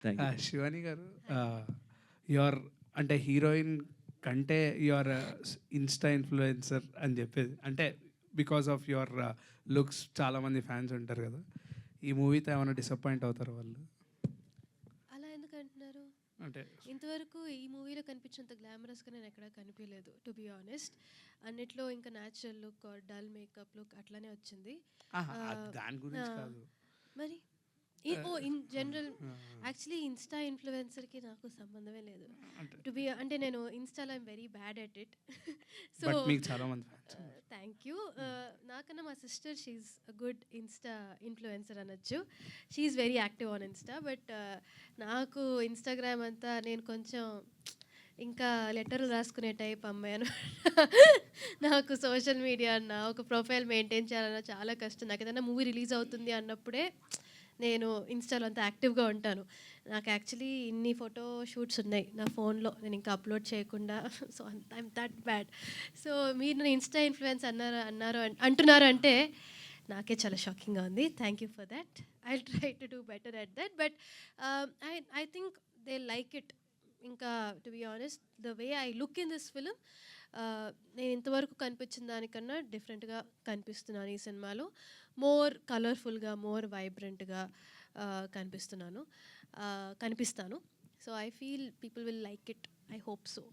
Thank you. Shivani గారు, your అంటే heroine కంటే యువర్ ఇన్స్టా ఇన్ఫ్లుయెన్సర్ అని చెప్పేది, అంటే బికాస్ ఆఫ్ యువర్ లుక్స్ చాలామంది ఫ్యాన్స్ ఉంటారు కదా, ఈ మూవీతో ఏమైనా డిసప్పాయింట్ అవుతారు వాళ్ళు? అలా ఎందుకు అంటున్నారు? అంటే ఇంతవరకు ఈ మూవీలో కనిపించినంత గ్లామరస్గా నేను ఎక్కడా కనిపించలేదు, టు బీ ఆనెస్ట్. అన్నిట్లో ఇంకా natural look, dull makeup look అట్లానే వచ్చింది. దాని గురించి ఆ, కాదు. మరి ఇన్ జనరల్ యాక్చువల్లీ ఇన్స్టా ఇన్ఫ్లుయెన్సర్కి నాకు సంబంధమే లేదు. టు బి అంటే నేను ఇన్స్టాలో I'm very bad at it. So but మీకు చాలామంది ఫ్యాన్స్. Thank you. నాకన్నా మా sister she's good insta influencer అనొచ్చు. She's very active on insta. But నాకు ఇన్స్టాగ్రామ్ అంతా నేను కొంచెం ఇంకా లెటర్లు రాసుకునే టైప్ అమ్మాయి. నాకు సోషల్ మీడియా అన్న ఒక ప్రొఫైల్ మెయింటైన్ చేయాలన్నా చాలా కష్టం. నాకు ఏదైనా మూవీ రిలీజ్ అవుతుంది అన్నప్పుడే నేను ఇన్స్టాలో అంతా యాక్టివ్గా ఉంటాను. నాకు యాక్చువల్లీ ఇన్ని ఫోటో షూట్స్ ఉన్నాయి నా ఫోన్లో, నేను ఇంకా అప్లోడ్ చేయకుండా. So I'm that bad. So మీరు నన్ను ఇన్స్టా ఇన్ఫ్లుయెన్స్ అంటున్నారు అంటే నాకే చాలా షాకింగ్గా ఉంది. Thank you for that. I will try to do better at that. But I think they like it. ఇంకా to be honest the way I look in this film, నేను ఇంతవరకు కనిపించిన దానికన్నా డిఫరెంట్గా కనిపిస్తున్నాను ఈ సినిమాలో. మోర్ కలర్ఫుల్గా, మోర్ వైబ్రెంట్గా కనిపిస్తాను. So I feel people will like it. I hope so.